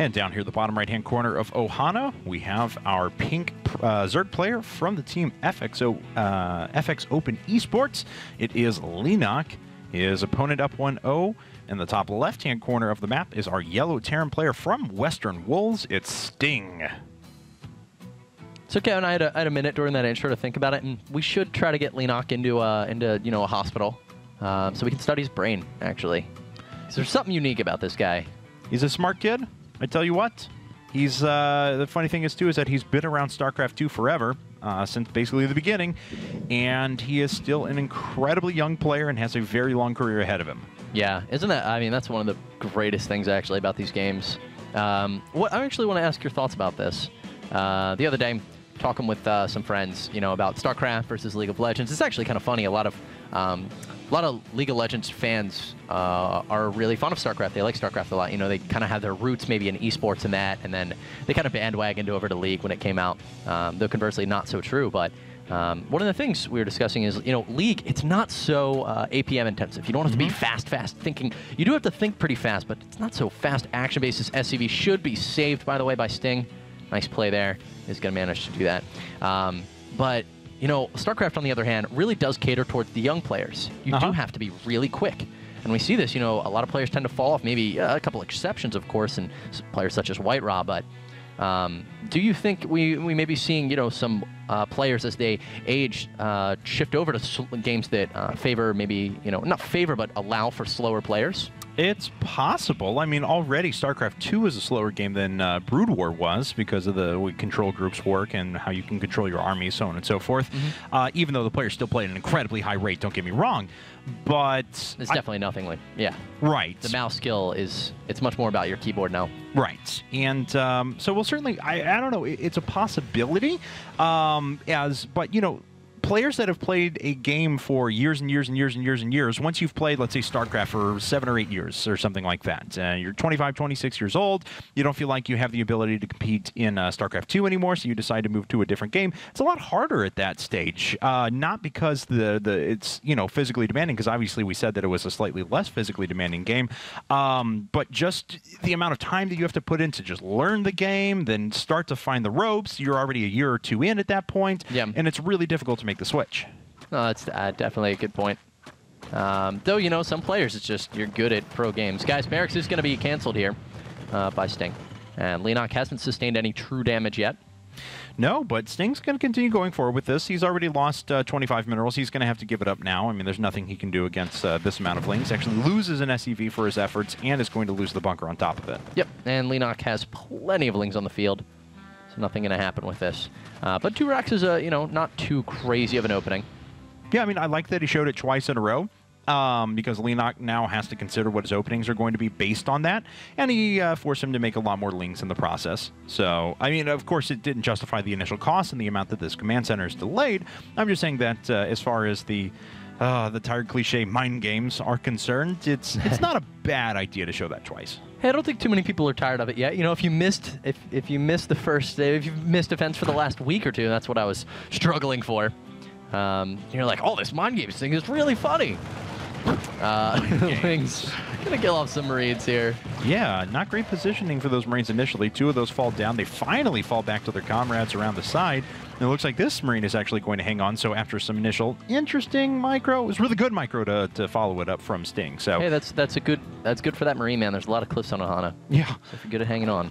And down here, the bottom right-hand corner of Ohana, we have our pink Zerg player from the team FX Open Esports. It is Leenock. His opponent up 1-0. In the top left-hand corner of the map is our yellow Terran player from Western Wolves. It's Sting. So Kevin, I had a minute during that intro to think about it, and we should try to get Leenock into a hospital, so we can study his brain. Actually, so there's something unique about this guy. He's a smart kid. I tell you what. He's the funny thing is too is that he's been around StarCraft 2 forever, since basically the beginning, and he is still an incredibly young player and has a very long career ahead of him. Yeah, isn't that? I mean, that's one of the greatest things actually about these games. What I actually want to ask your thoughts about this. The other day, talking with some friends, about StarCraft versus League of Legends. It's actually kind of funny. A lot of League of Legends fans are really fond of StarCraft. They like StarCraft a lot. They kind of have their roots maybe in esports and that, and then they kind of bandwagoned over to League when it came out. Though conversely, not so true. But one of the things we were discussing is, League, it's not so APM intensive. You don't have to be fast thinking. You do have to think pretty fast, but it's not so fast. Action-based. This SCV should be saved, by the way, by Sting. Nice play there. He's going to manage to do that. But StarCraft, on the other hand, really does cater towards the young players. You do have to be really quick. And we see this, a lot of players tend to fall off, maybe a couple exceptions, of course, and players such as White Raw. But do you think we may be seeing, some players as they age shift over to games that favor maybe, not favor, but allow for slower players? It's possible. I mean, already StarCraft 2 is a slower game than Brood War was because of the way control groups work and how you can control your army, so on and so forth. Even though the players still play at an incredibly high rate, don't get me wrong. But it's definitely nothing like, right. The mouse skill it's much more about your keyboard now. Right. And so we'll certainly, I don't know, it's a possibility. But players that have played a game for years and years and years and years and years, once you've played, let's say, StarCraft for 7 or 8 years or something like that, you're 25, 26 years old, you don't feel like you have the ability to compete in StarCraft 2 anymore, so you decide to move to a different game. It's a lot harder at that stage, not because it's physically demanding, because obviously we said that it was a slightly less physically demanding game, but just the amount of time that you have to put in to just learn the game, then start to find the ropes. You're already a year or two in at that point, and it's really difficult to make the switch. No, that's definitely a good point. Though, some players, it's just you're good at pro games. Guys, Barracks is going to be canceled here by Sting. And Leenock hasn't sustained any true damage yet. No, but Sting's going to continue going forward with this. He's already lost 25 minerals. He's going to have to give it up now. I mean, there's nothing he can do against this amount of lings. Actually loses an SEV for his efforts and is going to lose the bunker on top of it. Yep, and Leenock has plenty of lings on the field. So nothing going to happen with this. But 2 racks is not too crazy of an opening. Yeah, I mean, I like that he showed it twice in a row. Because Leenock now has to consider what his openings are going to be based on that, and he forced him to make a lot more lings in the process. So, I mean, of course, it didn't justify the initial cost and the amount that this command center is delayed. I'm just saying that as far as the tired cliche mind games are concerned, it's not a bad idea to show that twice. Hey, I don't think too many people are tired of it yet. If you missed if you missed the first, if you've missed events for the last week or two, that's what I was struggling for. You're like, oh, this mind games thing is really funny. Lings gonna kill off some Marines here. Yeah, not great positioning for those Marines initially. 2 of those fall down. They finally fall back to their comrades around the side. And it looks like this Marine is actually going to hang on. So after some initial interesting micro, it was really good micro to follow it up from Sting. So hey, that's good for that Marine, man. There's a lot of cliffs on Ohana. Yeah, so if you're good at hanging on.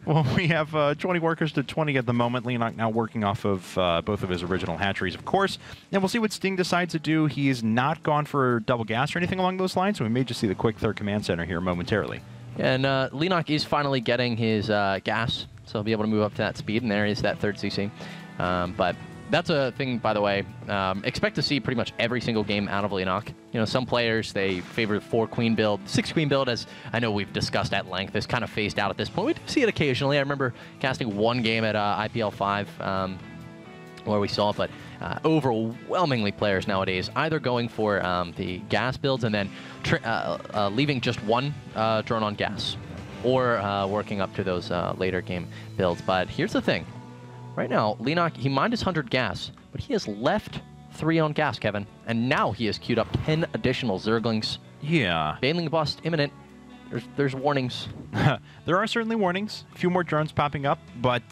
Well, we have 20 workers to 20 at the moment. Leenock now working off of both of his original hatcheries, of course. And we'll see what Sting decides to do. He's not gone for double gas or anything along those lines, so we may just see the quick third command center here momentarily. And Leenock is finally getting his gas, so he'll be able to move up to that speed, and there is that 3rd CC. But that's a thing, by the way. Expect to see pretty much every single game out of Leenock. Some players, they favor the 4-queen build. 6-queen build, as I know we've discussed at length, is kind of phased out at this point. We do see it occasionally. I remember casting 1 game at IPL 5 where we saw it, but overwhelmingly players nowadays either going for the gas builds and then leaving just 1 drone on gas, or working up to those later game builds. But here's the thing. Right now, Leenock, he mined his 100 gas, but he has left 3 on gas, Kevin. And now he has queued up 10 additional Zerglings. Yeah. Baneling bust imminent. there's warnings. There are certainly warnings. A few more drones popping up, but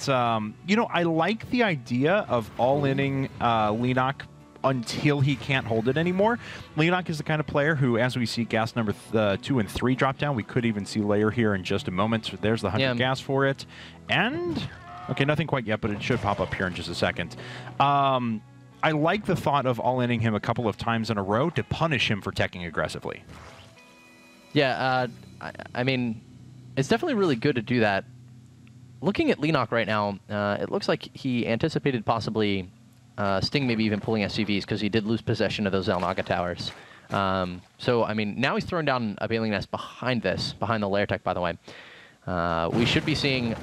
you know, I like the idea of all-inning Leenock until he can't hold it anymore. Leenock is the kind of player who, as we see gas number 2 and 3 drop down, we could even see layer here in just a moment. So there's the 100 gas for it. And, okay, nothing quite yet, but it should pop up here in just a second. I like the thought of all-inning him a couple of times in a row to punish him for teching aggressively. Yeah, I mean, it's definitely really good to do that. Looking at Leenock right now, it looks like he anticipated possibly Sting maybe even pulling SCVs because he did lose possession of those Zelnaga towers. So, I mean, now he's throwing down a Baling Nest behind the lair tech, by the way. We should be seeing...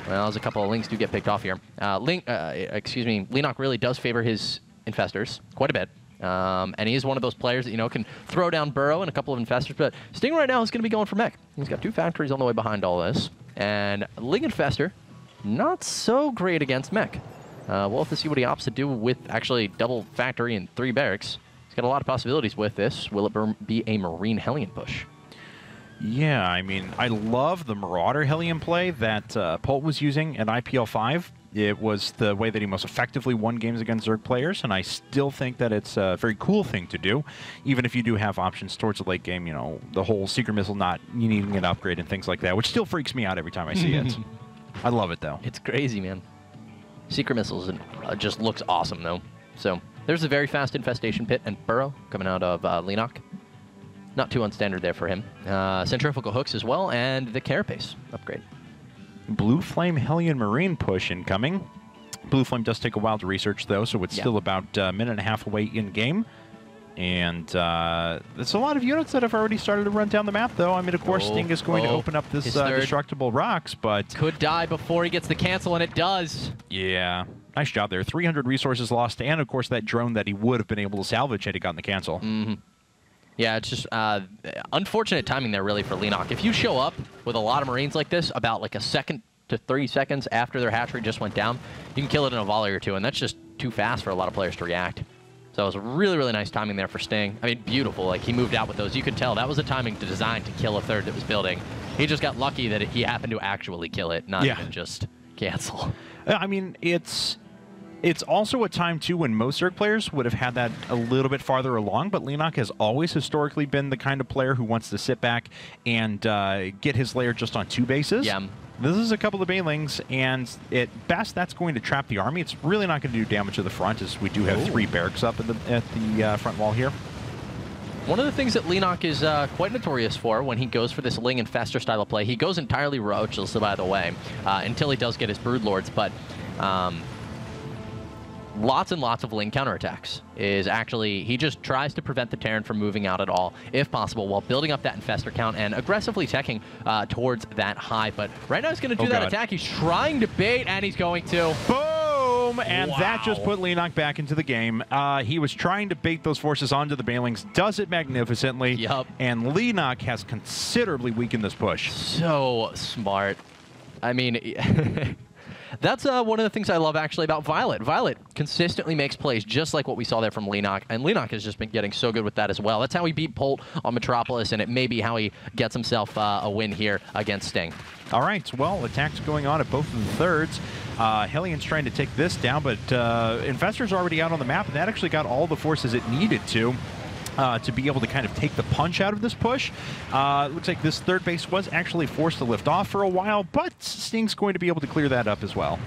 Well, there's a couple of links do get picked off here. Leenock really does favor his infestors quite a bit. And he is one of those players that, you know, can throw down Burrow and a couple of infestors. But Sting right now is going to be going for mech. He's got 2 factories on the way behind all this. And Ling Infestor, not so great against mech. We'll have to see what he opts to do with actually double factory and 3 barracks. He's got a lot of possibilities with this. Will it be a Marine Hellion push? Yeah, I mean, I love the Marauder Hellion play that Polt was using at IPL 5. It was the way that he most effectively won games against Zerg players, and I still think that it's a very cool thing to do, even if you do have options towards the late game, you know, the whole Secret Missile not needing an upgrade and things like that, which still freaks me out every time I see it. I love it, though. It's crazy, man. Secret Missiles just looks awesome, though. So there's a very fast Infestation Pit and Burrow coming out of Leenock. Not too unstandard there for him. Centrifugal Hooks as well, and the Carapace upgrade. Blue Flame Hellion Marine push incoming. Blue Flame does take a while to research, though, so it's still about a minute and a half away in-game. And there's a lot of units that have already started to run down the map, though. I mean, of course, Sting is going to open up this destructible rocks, but... Could die before he gets the cancel, and it does. Yeah. Nice job there. 300 resources lost, and, of course, that drone that he would have been able to salvage had he gotten the cancel. Mm-hmm. Yeah, it's just unfortunate timing there, really, for Leenock. If you show up with a lot of Marines like this, about like a second to 3 seconds after their hatchery just went down, you can kill it in a volley or 2, and that's just too fast for a lot of players to react. So it was really, really nice timing there for Sting. I mean, beautiful. Like, he moved out with those. You could tell that was a timing to design to kill a third that was building. He just got lucky that he happened to actually kill it, not even just cancel. I mean, it's also a time, too, when most Zerg players would have had that a little bit farther along, but Leenock has always historically been the kind of player who wants to sit back and get his lair just on 2 bases. Yeah. This is a couple of Banelings, and at best, that's going to trap the army. It's really not going to do damage to the front, as we do have 3 barracks up at the front wall here. One of the things that Leenock is quite notorious for when he goes for this Ling Infestor style of play, he goes entirely roachless, by the way, until he does get his Broodlords, but... lots and lots of Ling counterattacks is actually, he just tries to prevent the Terran from moving out at all, if possible, while building up that Infestor count and aggressively teching towards that high. But right now he's going to do that attack. He's trying to bait, and he's going to. Boom! And that just put Leenock back into the game. He was trying to bait those forces onto the Banelings, does it magnificently. Yup. And Leenock has considerably weakened this push. So smart. I mean... That's one of the things I love, actually, about Violet. Violet consistently makes plays just like what we saw there from Leenock, and Leenock has just been getting so good with that as well. That's how he beat Polt on Metropolis, and it may be how he gets himself a win here against Sting. All right, well, attacks going on at both of the thirds. Hellion's trying to take this down, but Infestor's already out on the map, and that actually got all the forces it needed to be able to kind of take the punch out of this push. Looks like this third base was actually forced to lift off for a while, but Sting's going to be able to clear that up as well.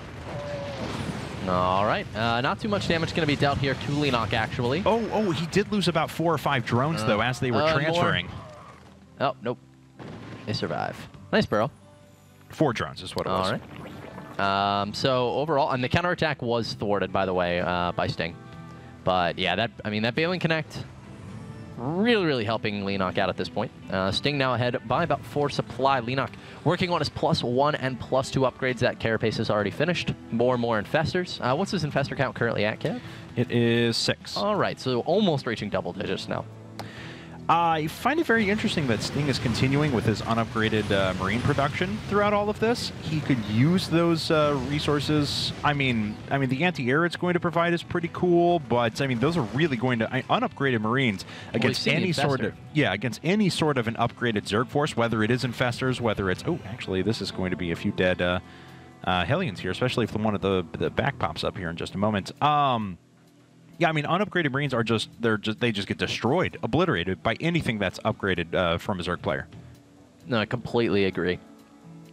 All right. Not too much damage going to be dealt here to Leenock, actually. Oh, he did lose about 4 or 5 drones, though, as they were transferring. More. Oh, nope. They survive. Nice, Burrow. 4 drones is what it was. All right. So, overall, and the counterattack was thwarted, by the way, by Sting. But, yeah, that Baling Connect... really, really helping Leenock out at this point. Sting now ahead by about 4 supply. Leenock working on his +1 and +2 upgrades. That Carapace is already finished. More and more Infestors. What's his Infestor count currently at, Kev? It is 6. All right, so almost reaching double digits now. I find it very interesting that Sting is continuing with his unupgraded Marine production throughout all of this. He could use those resources. I mean, the anti-air it's going to provide is pretty cool, but I mean, those are really going to unupgraded Marines against any sort of against any sort of an upgraded Zerg force, whether it is Infestors, whether it's actually this is going to be a few dead Hellions here, especially if the one at the back pops up here in just a moment. Yeah, I mean, unupgraded Marines are they just get destroyed, obliterated by anything that's upgraded from a Zerg player. No, I completely agree.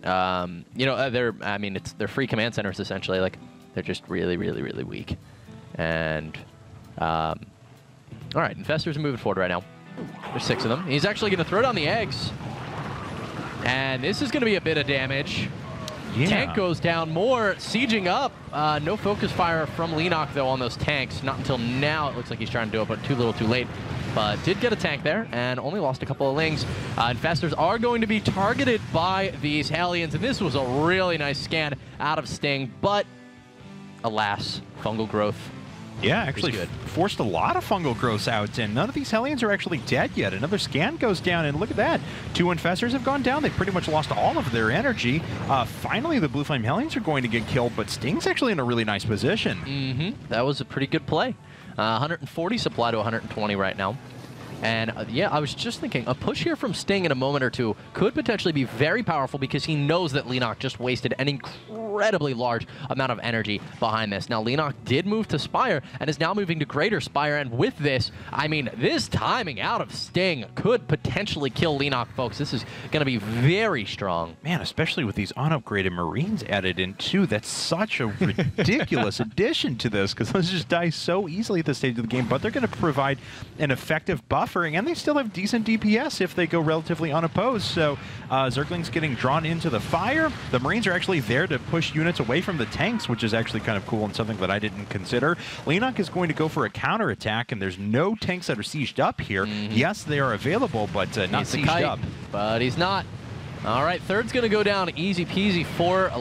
You know, they're free command centers essentially. Like, they're just really, really, really weak. And all right, Infestors are moving forward right now. There's 6 of them. He's actually going to throw down the eggs, and this is going to be a bit of damage. Yeah. Tank goes down, more sieging up. No focus fire from Leenock, though, on those tanks. Not until now. It looks like he's trying to do it, but too little, too late. But did get a tank there, and only lost a couple of lings. Infestors are going to be targeted by these Hellions, and this was a really nice scan out of Sting, but alas, fungal growth. Yeah, actually forced a lot of fungal growths out, and none of these Hellions are actually dead yet. Another scan goes down, and look at that. 2 Infestors have gone down. They pretty much lost all of their energy. Finally, the Blue Flame Hellions are going to get killed, but Sting's actually in a really nice position. That was a pretty good play. 140 supply to 120 right now. And yeah, I was just thinking, a push here from Sting in a moment or two could potentially be very powerful because he knows that Leenock just wasted an incredibly large amount of energy behind this. Now, Leenock did move to Spire and is now moving to Greater Spire. And with this, I mean, this timing out of Sting could potentially kill Leenock, folks. This is going to be very strong. Man, especially with these unupgraded Marines added in, too. That's such a ridiculous addition to this because those just die so easily at this stage of the game. But they're going to provide an effective buff, and they still have decent DPS if they go relatively unopposed. So Zerglings getting drawn into the fire. The Marines are actually there to push units away from the tanks, which is actually kind of cool and something that I didn't consider. Leenock is going to go for a counterattack, and there's no tanks that are sieged up here. Yes, they are available, but not sieged up. But he's not. All right, third's going to go down easy peasy for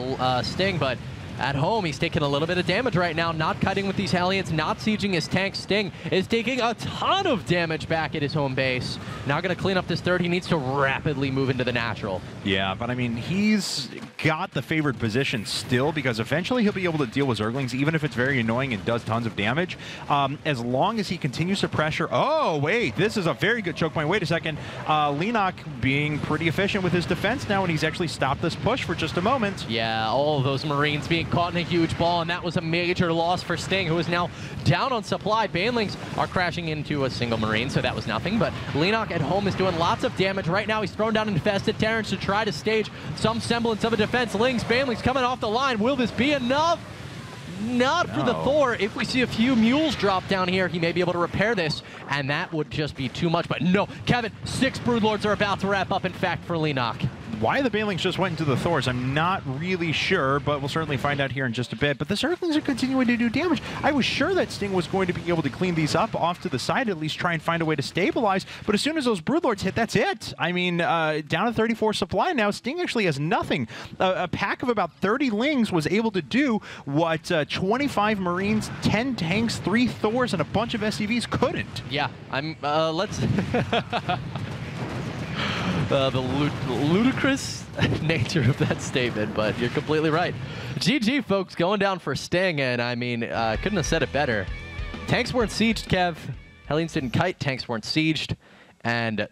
Sting, but at home, he's taking a little bit of damage right now, not kiting with these Hellions, not sieging his tank. Sting is taking a ton of damage back at his home base. Now going to clean up this third. He needs to rapidly move into the natural. Yeah, but I mean, he's got the favored position still because eventually he'll be able to deal with Zerglings, even if it's very annoying and does tons of damage. As long as he continues to pressure... Oh, wait, this is a very good choke point. Wait a second. Leenock being pretty efficient with his defense now, and he's actually stopped this push for just a moment. Yeah, all of those Marines being caught in a huge ball, and that was a major loss for Sting, who is now down on supply. Banelings are crashing into a single Marine, so that was nothing, but Leenock at home is doing lots of damage. Right now, he's thrown down Infested Terrans to try to stage some semblance of a defense. Lings, Banelings coming off the line. Will this be enough? Not for the Thor. If we see a few mules drop down here, he may be able to repair this, and that would just be too much. But no, Kevin, 6 Broodlords are about to wrap up, in fact, for Leenock. Why the Banelings just went into the Thors, I'm not really sure, but we'll certainly find out here in just a bit. But the Zerglings are continuing to do damage. I was sure that Sting was going to be able to clean these up off to the side, at least try and find a way to stabilize. But as soon as those Broodlords hit, that's it. I mean, down to 34 supply now, Sting actually has nothing. A pack of about 30 Lings was able to do what 25 Marines, 10 tanks, 3 Thors, and a bunch of SCVs couldn't. Yeah, let's... the ludicrous nature of that statement, but you're completely right. GG, folks, going down for Sting, and I mean, couldn't have said it better. Tanks weren't sieged, Kev. Hellions didn't kite, tanks weren't sieged, and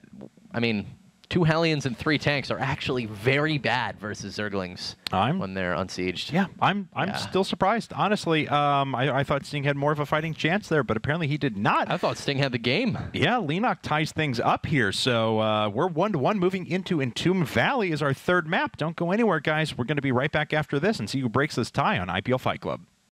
I mean, 2 Hellions and 3 tanks are actually very bad versus Zerglings when they're unsieged. Yeah, I'm still surprised, honestly. I thought Sting had more of a fighting chance there, but apparently he did not. I thought Sting had the game. Yeah, Leenock ties things up here, so we're 1-1 moving into Entomb Valley as our third map. Don't go anywhere, guys. We're going to be right back after this and see who breaks this tie on IPL Fight Club.